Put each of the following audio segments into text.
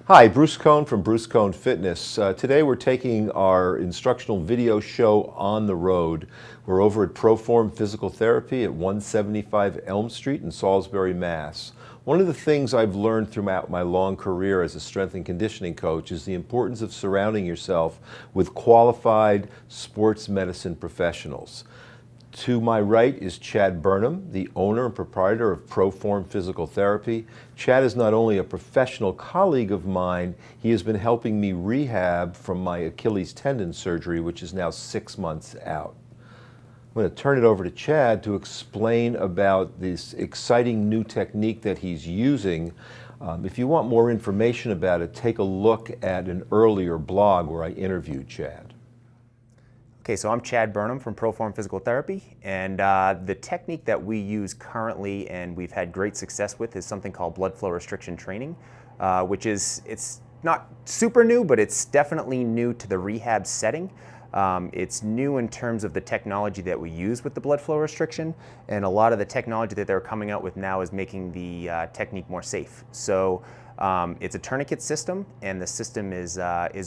Hi, Bruce Cohn from Bruce Cohn Fitness. Today we're taking our instructional video show on the road. We're over at ProForm Physical Therapy at 175 Elm Street in Salisbury, Mass. One of the things I've learned throughout my long career as a strength and conditioning coach is the importance of surrounding yourself with qualified sports medicine professionals. To my right is Chad Burnham, the owner and proprietor of ProForm Physical Therapy. Chad is not only a professional colleague of mine, he has been helping me rehab from my Achilles tendon surgery, which is now 6 months out. I'm going to turn it over to Chad to explain about this exciting new technique that he's using. If you want more information about it, take a look at an earlier blog where I interviewed Chad. Okay, so I'm Chad Burnham from ProForm Physical Therapy, and the technique that we use currently and we've had great success with is something called blood flow restriction training, which it's not super new, but it's definitely new to the rehab setting. It's new in terms of the technology that we use with the blood flow restriction, and a lot of the technology that they're coming out with now is making the technique more safe. So it's a tourniquet system, and the system is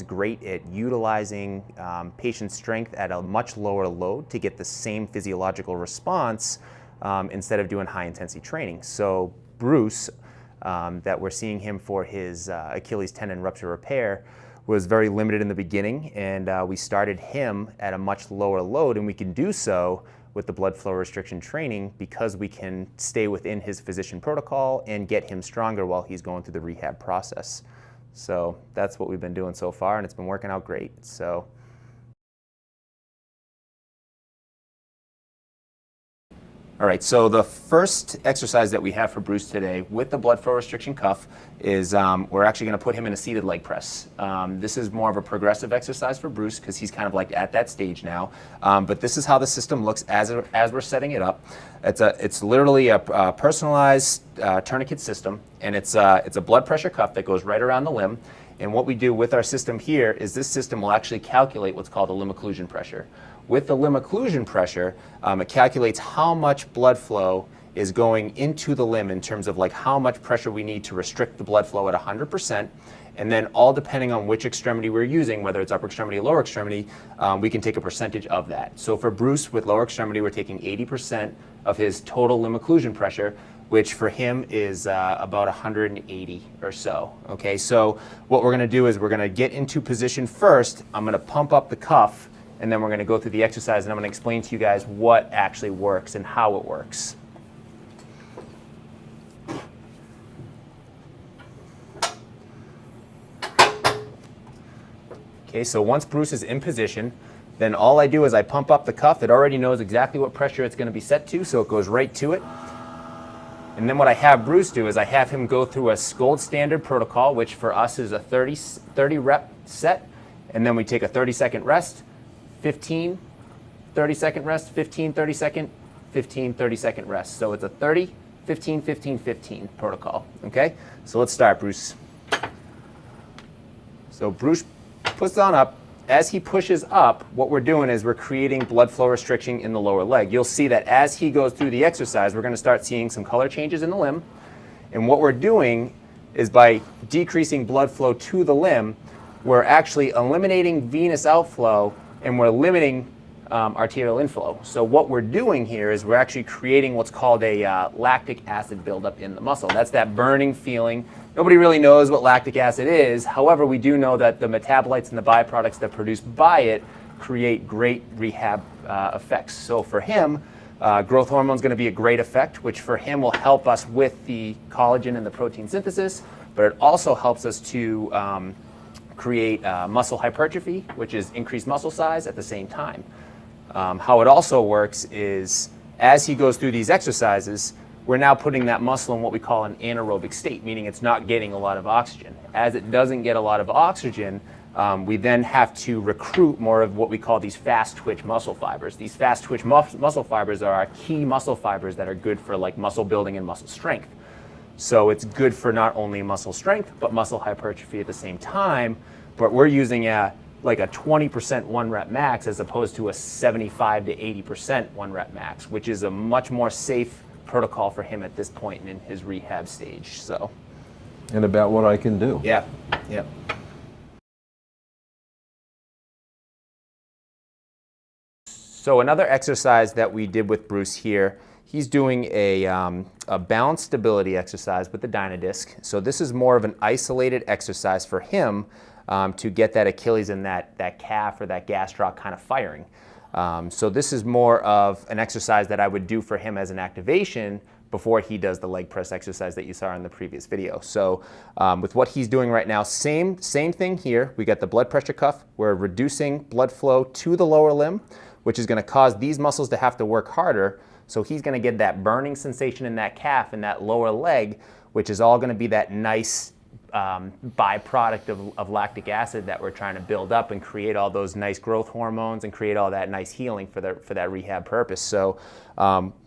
great at utilizing patient strength at a much lower load to get the same physiological response instead of doing high intensity training. So Bruce, that we're seeing him for his Achilles tendon rupture repair, was very limited in the beginning, and we started him at a much lower load, and we can do so with the blood flow restriction training because we can stay within his physician protocol and get him stronger while he's going through the rehab process. So that's what we've been doing so far, and it's been working out great. So. All right, so the first exercise that we have for Bruce today with the blood flow restriction cuff is we're actually going to put him in a seated leg press. This is more of a progressive exercise for Bruce because he's kind of like at that stage now. But this is how the system looks as we're setting it up. It's literally a personalized tourniquet system, and it's a blood pressure cuff that goes right around the limb. And what we do with our system here is this system will actually calculate what's called a limb occlusion pressure. With the limb occlusion pressure, it calculates how much blood flow is going into the limb in terms of like how much pressure we need to restrict the blood flow at 100%. And then all depending on which extremity we're using, whether it's upper extremity or lower extremity, we can take a percentage of that. So for Bruce with lower extremity, we're taking 80% of his total limb occlusion pressure, which for him is about 180 or so. Okay, so what we're gonna do is we're gonna get into position first. I'm gonna pump up the cuff, and then we're going to go through the exercise, and I'm going to explain to you guys what actually works and how it works. Okay, so once Bruce is in position, then all I do is I pump up the cuff. It already knows exactly what pressure it's going to be set to, so it goes right to it. And then what I have Bruce do is I have him go through a gold standard protocol, which for us is a 30 rep set, and then we take a 30-second rest, 15, 30-second rest, 15, 30-second, 15, 30-second rest. So it's a 30, 15, 15, 15 protocol, okay? So let's start, Bruce. So Bruce puts on up. As he pushes up, what we're doing is we're creating blood flow restriction in the lower leg. You'll see that as he goes through the exercise, we're gonna start seeing some color changes in the limb. And what we're doing is by decreasing blood flow to the limb, we're actually eliminating venous outflow and we're limiting arterial inflow. So what we're doing here is we're actually creating what's called a lactic acid buildup in the muscle. That's that burning feeling. Nobody really knows what lactic acid is. However, we do know that the metabolites and the byproducts that are produced by it create great rehab effects. So for him, growth hormone is going to be a great effect, which for him will help us with the collagen and the protein synthesis, but it also helps us to create muscle hypertrophy, which is increased muscle size at the same time. How it also works is as he goes through these exercises, we're now putting that muscle in what we call an anaerobic state, meaning it's not getting a lot of oxygen. As it doesn't get a lot of oxygen, we then have to recruit more of what we call these fast twitch muscle fibers. These fast twitch muscle fibers are our key muscle fibers that are good for like muscle building and muscle strength. So it's good for not only muscle strength, but muscle hypertrophy at the same time. But we're using like a 20% one rep max as opposed to a 75 to 80% one rep max, which is a much more safe protocol for him at this point in his rehab stage. So. And about what I can do. Yeah, yep. So another exercise that we did with Bruce here, he's doing a balance stability exercise with the Dynadisc. So this is more of an isolated exercise for him to get that Achilles and that calf or that gastroc kind of firing. So this is more of an exercise that I would do for him as an activation before he does the leg press exercise that you saw in the previous video. So with what he's doing right now, same thing here. We got the blood pressure cuff. We're reducing blood flow to the lower limb, which is going to cause these muscles to have to work harder. So he's going to get that burning sensation in that calf and that lower leg, which is all going to be that nice byproduct of lactic acid that we're trying to build up and create all those nice growth hormones and create all that nice healing for that rehab purpose. So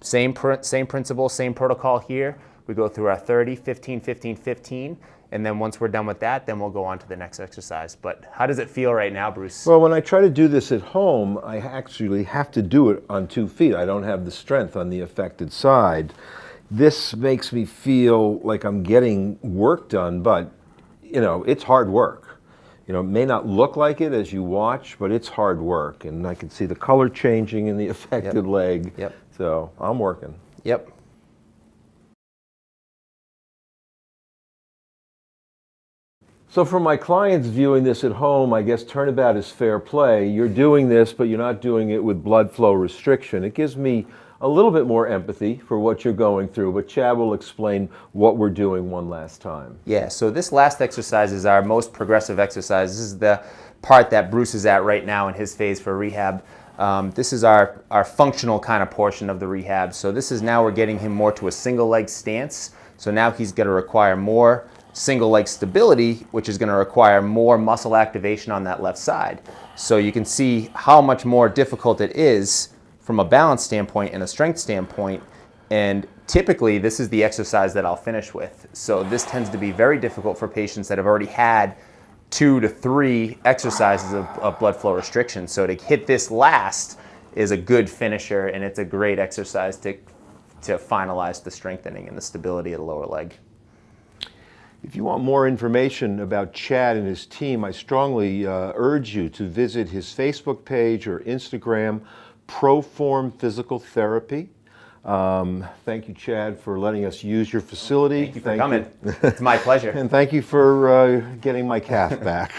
same principle, same protocol here. We go through our 30, 15, 15, 15. And then once we're done with that, then we'll go on to the next exercise. But how does it feel right now, Bruce? Well, when I try to do this at home, I actually have to do it on 2 feet. I don't have the strength on the affected side. This makes me feel like I'm getting work done, but you know, it's hard work. You know, it may not look like it as you watch, but it's hard work. And I can see the color changing in the affected leg. Yep. So I'm working. Yep. So for my clients viewing this at home, I guess turnabout is fair play. You're doing this, but you're not doing it with blood flow restriction. It gives me a little bit more empathy for what you're going through, but Chad will explain what we're doing one last time. Yeah, so this last exercise is our most progressive exercise. This is the part that Bruce is at right now in his phase for rehab. This is our functional kind of portion of the rehab. So this is now we're getting him more to a single leg stance. So now he's going to require more single leg stability, which is going to require more muscle activation on that left side. So you can see how much more difficult it is from a balance standpoint and a strength standpoint. And typically this is the exercise that I'll finish with. So this tends to be very difficult for patients that have already had 2 to 3 exercises of blood flow restriction. So to hit this last is a good finisher, and it's a great exercise to finalize the strengthening and the stability of the lower leg. If you want more information about Chad and his team, I strongly urge you to visit his Facebook page or Instagram, ProForm Physical Therapy. Thank you, Chad, for letting us use your facility. Thank you for coming. It's my pleasure. And thank you for getting my calf back.